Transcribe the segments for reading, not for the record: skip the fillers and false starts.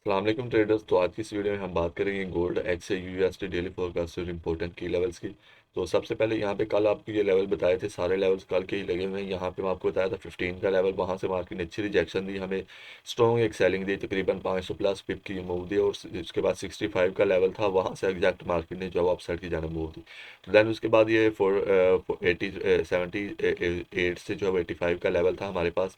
अस्सलाम वालेकुम ट्रेडर्स। तो आज की इस वीडियो में हम बात करेंगे गोल्ड एक्स से यूएसडी डेली फोरकास्ट और इंपॉर्टेंट की लेवल्स की। तो सबसे पहले यहाँ पे कल आपको ये लेवल बताए थे, सारे लेवल्स कल के ही लगे हुए हैं। यहाँ पे मैं आपको बताया था 15 का लेवल, वहाँ से मार्केट ने अच्छी रिजेक्शन दी, हमें स्ट्रॉन्ग एक सेलिंग दी, तकरीबन 500 प्लस पिप की मूव दी। और उसके बाद 65 का लेवल था, वहाँ से एग्जैक्ट मार्केट ने जो अपसाइड की जाने मूव दी। तो देन उसके बाद ये 78 से जो है 85 का लेवल था हमारे पास।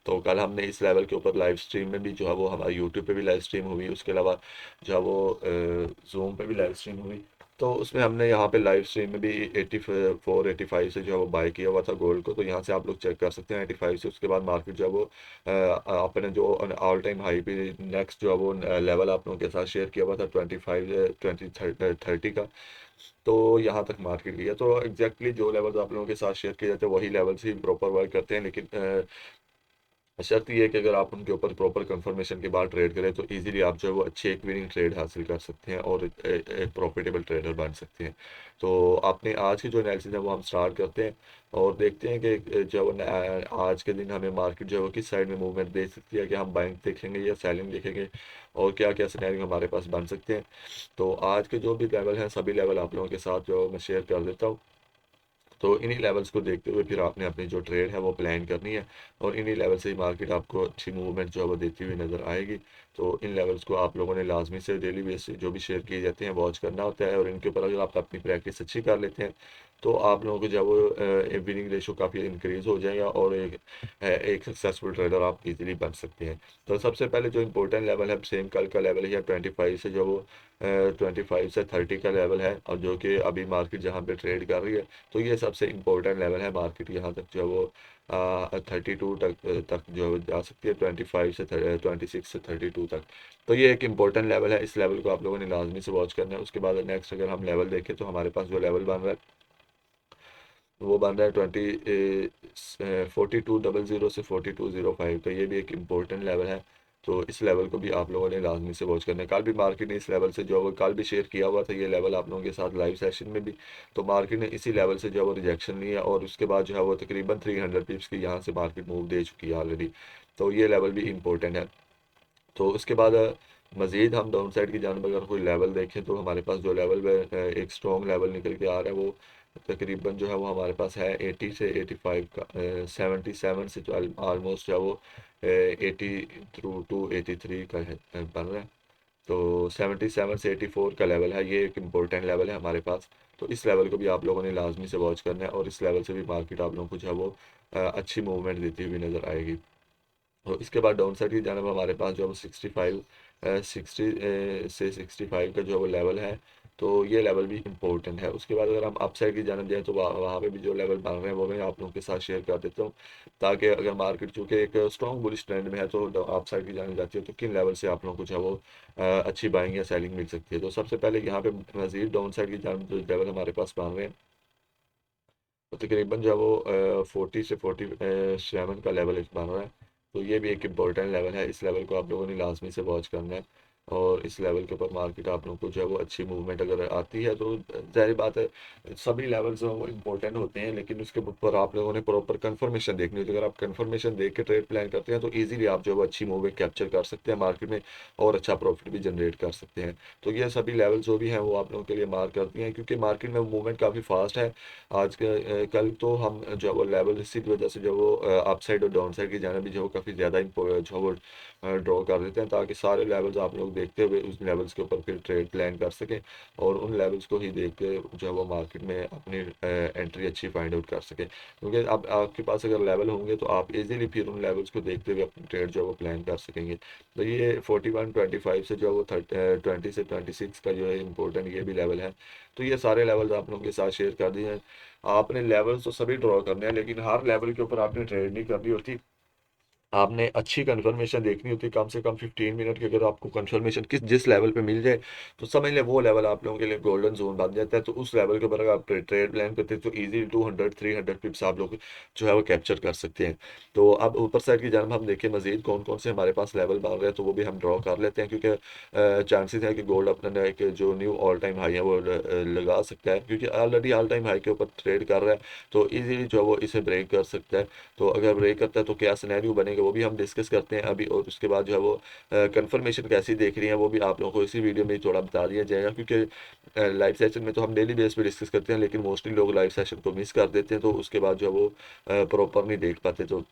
तो कल हमने इस लेवल के ऊपर लाइव स्ट्रीम में भी जो है वो हमारे यूट्यूब पे भी लाइव स्ट्रीम हुई, उसके अलावा जो है वो जूम पे भी लाइव स्ट्रीम हुई। तो उसमें हमने यहाँ पे लाइव स्ट्रीम में भी 84 85 से जो है वो बाय किया हुआ था गोल्ड को। तो यहाँ से आप लोग चेक कर सकते हैं 85 से। उसके बाद मार्केट जो है वो अपने जो ऑल टाइम हाई पे नेक्स्ट जो है वो लेवल आप लोगों के साथ शेयर किया हुआ था 25 20 30 का। तो यहाँ तक मार्केट गया। तो एग्जैक्टली जो लेवल आप लोगों के साथ शेयर किए जाते हैं वही लेवल से ही प्रॉपर वर्क करते हैं, लेकिन शर्त ये है कि अगर आप उनके ऊपर प्रॉपर कंफर्मेशन के बाद ट्रेड करें तो इजीली आप जो है वो अच्छे एक विनिंग ट्रेड हासिल कर सकते हैं और एक प्रॉफिटेबल ट्रेडर बन सकते हैं। तो आपने आज की जो एनालिसिस है वो हम स्टार्ट करते हैं और देखते हैं कि जो है आज के दिन हमें मार्केट जो है वो किस साइड में मूवमेंट दे सकती है, कि हम बाइंग देखेंगे या सेलिंग देखेंगे और क्या क्या सिनेरियो हमारे पास बन सकते हैं। तो आज के जो भी लेवल हैं सभी लेवल आप लोगों के साथ जो मैं शेयर कर देता हूँ। तो इन्हीं लेवल्स को देखते हुए फिर आपने अपनी जो ट्रेड है वो प्लान करनी है और इन्हीं लेवल से ही मार्केट आपको अच्छी मूवमेंट जो है वो देती हुई नज़र आएगी। तो इन लेवल्स को आप लोगों ने लाजमी से डेली बेस जो भी शेयर किए जाते हैं वॉच करना होता है, और इनके ऊपर अगर आप अपनी प्रैक्टिस अच्छी कर लेते हैं तो आप लोगों को जो है वो विनिंग रेशो काफ़ी इंक्रीज़ हो जाएगा और एक सक्सेसफुल ट्रेडर आप इजीली बन सकते हैं। तो सबसे पहले जो इंपॉर्टेंट लेवल है सेम कल का लेवल है 25 से जो वो 25 से 30 का लेवल है, और जो कि अभी मार्केट जहाँ पे ट्रेड कर रही है। तो ये सबसे इम्पोर्टेंट लेवल है, मार्केट यहाँ तक जो है वो 32 तक जो है जा सकती है, 26 से 32 तक। तो ये एक इम्पोर्टेंट लेवल है, इस लेवल को आप लोगों ने लाजमी से वॉच करना है। उसके बाद नेक्स्ट अगर हम लेवल देखें तो हमारे पास जो लेवल बन रहा है वो बन रहा है 4200 से 4205 का, ये भी एक इम्पोर्टेंट लेवल है। तो इस लेवल को भी आप लोगों ने लाजमी से वॉच करना है। कल भी मार्केट ने इस लेवल से जो है वो कल भी शेयर किया हुआ था ये लेवल आप लोगों के साथ लाइव सेशन में भी। तो मार्केट ने इसी लेवल से जो है वो रिजेक्शन लिया और उसके बाद जो है वो तकरीबन 300 पिप्स की यहाँ से मार्केट मूव दे चुकी है ऑलरेडी। तो ये लेवल भी इम्पोर्टेंट है। तो उसके बाद मज़ीद हम डाउन साइड की जानब अगर कोई लेवल देखें तो हमारे पास जो लेवल में एक स्ट्रॉन्ग लेवल निकल के आ रहा है वो तकरीबन जो है वो हमारे पास है 80 से 85 का, 77 से जो ऑलमोस्ट है वो 80 थ्रू टू 83 का है, बन रहा है। तो 77 से 84 का लेवल है, ये एक इम्पोर्टेंट लेवल है हमारे पास। तो इस लेवल को भी आप लोगों ने लाजमी से वॉच करना है और इस लेवल से भी मार्केट आप लोगों को जो है वो अच्छी मूवमेंट देती हुई नज़र आएगी। और इसके बाद डाउन साइड की जानब हमारे पास जो है वो 65 60 से 65 का जो है वो लेवल है। तो ये लेवल भी इम्पोर्टेंट है। उसके बाद अगर हम अप साइड की जानब जाएँ तो वहाँ पे भी जो लेवल बन रहे हैं वो मैं आप लोगों के साथ शेयर कर देता हूँ, ताकि अगर मार्केट चूँकि एक स्ट्रॉन्ग बुलिश ट्रेंड में है तो अप साइड की जानब जाती है तो किन लेवल से आप लोगों को जो है वो अच्छी बाइंग या सेलिंग मिल सकती है। तो सबसे पहले यहाँ पे मजीद डाउन साइड की जानब जो लेवल हमारे पास बन रहे हैं तो तकरीबन जो है वो 40 से 47 का लेवल एक बन रहा है। तो ये भी एक इम्पोर्टेंट लेवल है, इस लेवल को आप लोगों ने लाजमी से वॉच करना है और इस लेवल के ऊपर मार्केट आप लोगों को जो है वो अच्छी मूवमेंट अगर आती है तो जाहिर बात है सभी लेवल्स जो हैं वो इम्पोर्टेंट होते हैं, लेकिन उसके ऊपर आप लोगों ने प्रॉपर कंफर्मेशन देखनी होती है। अगर आप कंफर्मेशन देख के ट्रेड प्लान करते हैं तो ईजिली आप जो है वो अच्छी मूवमेंट कैप्चर कर सकते हैं मार्केट में और अच्छा प्रॉफिट भी जनरेट कर सकते हैं। तो ये सभी लेवल जो भी हैं वो आप लोगों के लिए मार्क करती हैं, क्योंकि मार्केट में मूवमेंट काफ़ी फास्ट है। आज के कल तो हम जो है वो लेवल इसी की वजह से जो वो अप साइड और डाउन साइड की जाना भी जो है काफ़ी ज़्यादा जो है वो ड्रॉ कर देते हैं, ताकि सारे लेवल्स आप लोग देखते हुए उस लेवल्स के ऊपर फिर ट्रेड प्लान कर सकें और उन लेवल्स को ही देख के जो है वो मार्केट में अपनी एंट्री अच्छी फाइंड आउट कर सकें। क्योंकि अब आपके पास अगर लेवल होंगे तो आप इजीली फिर उन लेवल्स को देखते हुए अपनी ट्रेड जो है वो प्लान कर सकेंगे। तो ये 41 25 से जो है वो 20 से 26 का जो है इंपॉर्टेंट ये भी लेवल है। तो ये सारे लेवल्स आप लोगों के साथ शेयर कर दिए हैं। आपने लेवल्स तो सभी ड्रॉ करने हैं, लेकिन हर लेवल के ऊपर आपने ट्रेड नहीं करनी होती। आपने अच्छी कंफर्मेशन देखनी होती है, कम से कम 15 मिनट की। अगर आपको कंफर्मेशन किस जिस लेवल पे मिल जाए तो समझ लें वो लेवल आप लोगों के लिए गोल्डन जोन बन जाता है। तो उस लेवल के ऊपर अगर आप ट्रेड प्लान करते हैं तो इजी 200 300 पिप्स आप लोग जो है वो कैप्चर कर सकते हैं। तो अब ऊपर साइड की जानब हम देखें मजीद कौन कौन से हमारे पास लेवल बन रहे हैं तो वो भी हम ड्रॉ कर लेते हैं, क्योंकि चांसेस है कि गोल्ड अपना एक जो न्यू ऑल टाइम हाई है वो लगा सकता है, क्योंकि ऑलरेडी ऑल टाइम हाई के ऊपर ट्रेड कर रहा है। तो इजीली जो है वो इसे ब्रेक कर सकता है। तो अगर ब्रेक करता है तो क्या सिनेरियो बनेगा करेंगे वो भी हम डिस्कस करते हैं अभी, और उसके बाद जो है वो कंफर्मेशन कैसी देख रही है वो भी आप लोगों को इसी वीडियो में थोड़ा बता दिया जाएगा, क्योंकि लाइव सेशन में तो हम डेली बेस पे डिस्कस करते हैं, लेकिन मोस्टली लोग लाइव सेशन को मिस कर देते हैं, तो उसके बाद जो है वो प्रॉपर नहीं देख पाते। तो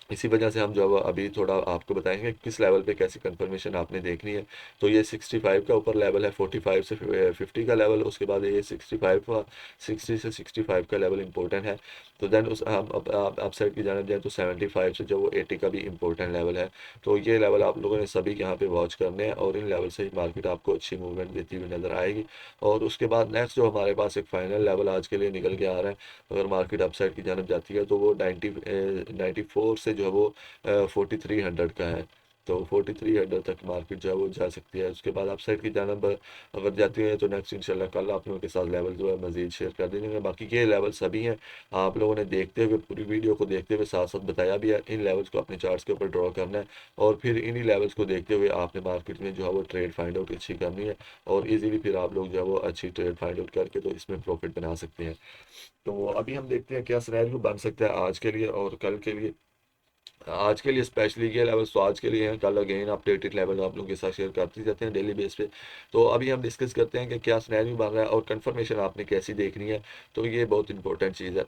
इसी वजह से हम जो है वो अभी थोड़ा आपको बताएंगे किस लेवल पे कैसी कंफर्मेशन आपने देखनी है। तो ये 65 का ऊपर लेवल है, 45 से 50 का लेवल, उसके बाद ये 65 का 60 से 65 का लेवल इंपॉर्टेंट है। तो देन उस हम अप साइड की जानब जाए तो 75 से जो वो 80 का भी इंपॉर्टेंट लेवल है। तो ये लेवल आप लोगों ने सभी यहाँ पे वॉच करने हैं, और इन लेवल से ही मार्केट आपको अच्छी मूवमेंट देती हुई नजर आएगी। और उसके बाद नेक्स्ट जो हमारे पास एक फाइनल लेवल आज के लिए निकल के आ रहा है, अगर मार्केट अपसाइड की जानब जाती है तो वो 94 से जो है वो 4300 का है। तो 4300 तक मार्केट जो है वो जा सकती है। उसके बाद अपसाइड की जानब अगर जाती है तो नेक्स्ट इंशाल्लाह कल आप लोगों के साथ लेवल जो है मजीद शेयर कर देंगे। बाकी ये लेवल सभी हैं, आप लोगों ने देखते हुए पूरी वीडियो को देखते हुए साथ साथ बताया भी है, इन लेवल्स को अपने चार्ट्स के ऊपर ड्रॉ करना है, और फिर इन्हीं लेवल्स को देखते हुए आपने मार्केट में जो है वो ट्रेड फाइंड आउट अच्छी करनी है, और इजीली फिर आप लोग जो है वो अच्छी ट्रेड फाइंड आउट करके तो इसमें प्रॉफिट बना सकते हैं। तो अभी हम देखते हैं क्या सिनेरियो बन सकता है आज के लिए और कल के लिए। आज के लिए स्पेशली ये लेवल्स तो आज के लिए हैं, कल अगेन अपडेटेड लेवल आप लोगों के साथ शेयर करते रहते हैं डेली बेस पे। तो अभी हम डिस्कस करते हैं कि क्या सिनेरियो बन रहा है और कंफर्मेशन आपने कैसी देखनी है। तो ये बहुत इंपॉर्टेंट चीज़ है।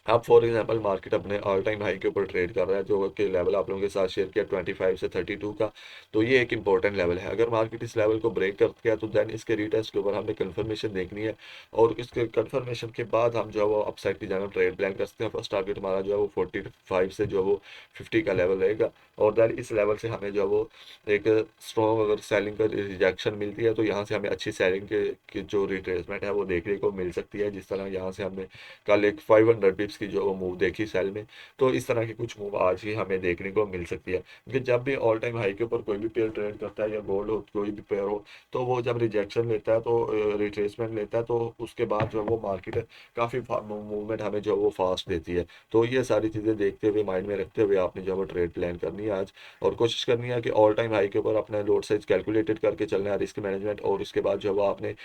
अब फॉर एग्जांपल मार्केट अपने ऑल टाइम हाई के ऊपर ट्रेड कर रहा है, जो कि लेवल आप लोगों के साथ शेयर किया 25 से 32 का। तो ये एक इंपॉर्टेंट लेवल है, अगर मार्केट इस लेवल को ब्रेक कर गया तो देन इसके रीटेस्ट के ऊपर हमने कंफर्मेशन देखनी है, और इसके कंफर्मेशन के बाद हम जो है वो अपसाइड की जाना ट्रेड प्लान कर सकते हैं। फर्स्ट टारगेट हमारा जो है वो 45 से जो है वो 50 का लेवल रहेगा, और देन इस लेवल से हमें जो है वो एक स्ट्रॉन्ग अगर सेलिंग का रिजेक्शन मिलती है तो यहाँ से हमें अच्छी सेलिंग के जो रिट्रेसमेंट है वो देखने को मिल सकती है। जिस तरह यहाँ से हमने कल एक 500 पिप्स की जो मूव देखी सेल में, तो इस तरह की कुछ मूव आज ही हमें देखने को मिल सकती है, क्योंकि जब भी ऑल टाइम हाई के ऊपर कोई भी पेयर ट्रेड करता है या गोल्ड हो कोई भी पेयर हो, तो वो जब रिजेक्शन लेता है तो रिट्रेसमेंट लेता है, तो उसके बाद जो है वो मार्केट काफ़ी मूवमेंट हमें जो है वो फास्ट देती है। तो ये सारी चीज़ें देखते हुए माइंड में रखते हुए आपने जो है वो ट्रेड प्लान करनी है आज, और कोशिश करनी है कि ऑल टाइम हाई के ऊपर अपना लोड साइज कैलकुलेटेड करके चलना है, रिस्क मैनेजमेंट, और उसके बाद जो है वो आपने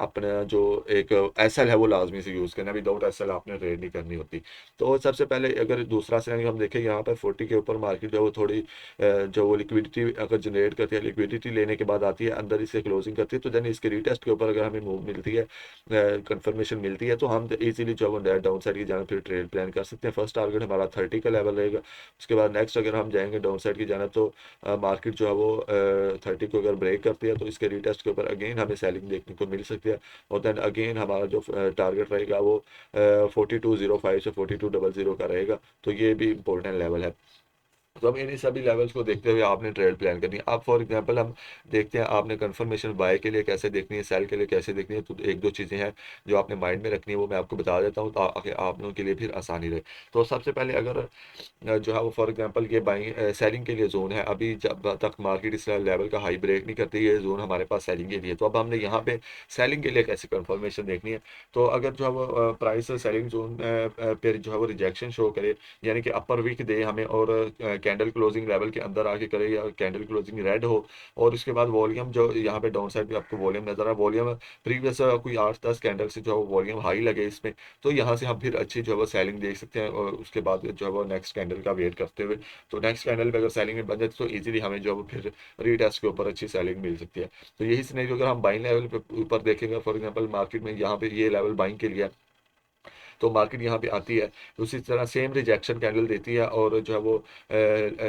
अपना जो एक एसएल है वो लाजमी से यूज़ करना है, विदाउट एसएल आपने ट्रेड नहीं करनी होती। तो सबसे पहले अगर दूसरा सिनेरियो हम देखें, यहाँ पर 40 के ऊपर मार्केट जो है वो थोड़ी जो वो लिक्विडिटी अगर जनरेट करती है, लिक्विडिटी लेने के बाद आती है अंदर इसे क्लोजिंग करती है, तो देन इसके रीटेस्ट के ऊपर अगर हमें मूव मिलती है, कंफर्मेशन मिलती है, तो हम इजीली जो है वो डाउन साइड की जाना फिर ट्रेड प्लान कर सकते हैं। फर्स्ट टारगेट हमारा 30 का लेवल रहेगा। उसके बाद नेक्स्ट अगर हम जाएंगे डाउन साइड की जाना, तो मार्केट जो है वो 30 को अगर ब्रेक करती है तो इसके रीटेस्ट के ऊपर अगेन हमें सेलिंग देखने को मिल सकती है, और देन अगेन हमारा जो टारगेट रहेगा वो 4205 से 4200 का रहेगा। तो ये भी इंपॉर्टेंट लेवल है। तो हम इन्हीं सभी लेवल्स को देखते हुए आपने ट्रेड प्लान करनी है। अब फॉर एग्जांपल हम देखते हैं आपने कंफर्मेशन बाय के लिए कैसे देखनी है, सेल के लिए कैसे देखनी है। तो एक दो चीज़ें हैं जो आपने माइंड में रखनी है, वो मैं आपको बता देता हूँ ताकि आप लोगों के लिए फिर आसानी रहे। तो सबसे पहले अगर जो है वो फॉर एग्जांपल ये बाइंग सेलिंग के लिए जोन है, अभी जब तक मार्केट इस लेवल का हाई ब्रेक नहीं करती, ये जोन हमारे पास सेलिंग के लिए। तो अब हमने यहाँ पे सेलिंग के लिए कैसे कंफर्मेशन देखनी है। तो अगर जो है वो प्राइस सेलिंग जोन पे जो है वो रिजेक्शन शो करे, यानी कि अपर वीक दे हमें, और कैंडल क्लोजिंग लेवल के अंदर आके करे, या कैंडल क्लोजिंग रेड हो, और उसके बाद वॉल्यूम जो यहाँ पे डाउन साइड पे आपको वॉल्यूम नजर आ, वॉल्यूम प्रीवियस कोई 8-10 कैंडल से जो है वो वॉल्यूम हाई लगे इसमें, तो यहाँ से हम फिर अच्छी जो है वो सेलिंग देख सकते हैं। और उसके बाद जो है वो नेक्स्ट कैंडल का वेट करते हुए, तो नेक्स्ट कैंडल पे अगर सेलिंग में बन जाती तो इजीली हमें जो है वो फिर रीटेस्ट के ऊपर अच्छी सेलिंग मिल सकती है। तो यही सिनेरियो अगर हम बाइंग लेवल पे ऊपर देखेंगे, फॉर एग्जांपल मार्केट में यहाँ पे ये लेवल बाइंग के लिए है, तो मार्केट यहाँ पे आती है, तो उसी तरह सेम रिजेक्शन कैंडल देती है, और जो है वो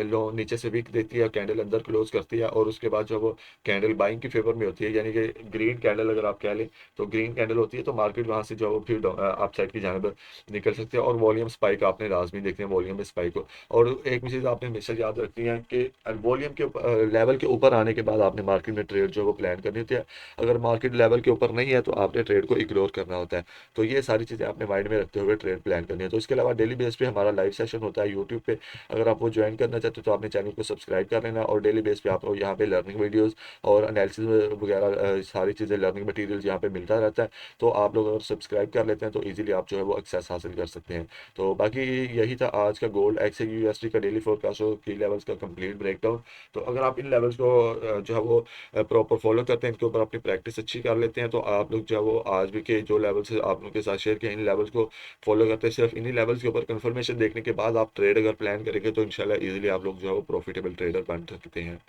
लो नीचे से वीक देती है, कैंडल अंदर क्लोज करती है, और उसके बाद जो है वो कैंडल बाइंग की फेवर में होती है, यानी कि ग्रीन कैंडल अगर आप कह लें तो ग्रीन कैंडल होती है, तो मार्केट वहाँ से जो है वो फिर अप साइड की जानब निकल सकती है। और वॉल्यूम स्पाइक आपने लाजमी देखते हैं, वॉल्यूम में स्पाइक हो। और एक चीज़ आपने हमेशा याद रखनी है कि वॉल्यूम के लेवल के ऊपर आने के बाद आपने मार्केट में ट्रेड जो है वो प्लान करनी होती है। अगर मार्केट लेवल के ऊपर नहीं है तो आपने ट्रेड को इग्नोर करना होता है। तो ये सारी चीज़ें आपने माइंड में रखते हुए ट्रेड प्लान करनी है। तो इसके अलावा डेली बेस पे हमारा लाइव सेशन होता है यूट्यूब पे, अगर आप वो ज्वाइन करना चाहते हो तो आपने चैनल को सब्सक्राइब कर लेना, और डेली बेस पे आप लोग यहाँ पे लर्निंग वीडियोस और एनालिसिस वगैरह सारी चीज़ें लर्निंग मटीरियल यहाँ पे मिलता रहता है। तो आप लोग अगर सब्सक्राइब कर लेते हैं तो ईजिली आप जो है वो एक्सेस हासिल कर सकते हैं। तो बाकी यही था आज का गोल्ड एक्स यूएसडी का डेली फोरकास्ट और की लेवल्स का कंप्लीट ब्रेकडाउन। तो अगर आप इन लेवल्स को जो है वो प्रॉपर फॉलो करते हैं, इनके ऊपर अपनी प्रैक्टिस अच्छी कर लेते हैं, तो आप लोग जो है वो आज भी के जो लेवल्स आप लोगों के साथ शेयर किए इन लेवल्स को को फॉलो करते हैं। सिर्फ इन्हीं लेवल्स के ऊपर कंफर्मेशन देखने के बाद आप ट्रेड अगर प्लान करेंगे तो इंशाल्लाह इजीली आप लोग जो है वो प्रॉफिटेबल ट्रेडर बन सकते हैं।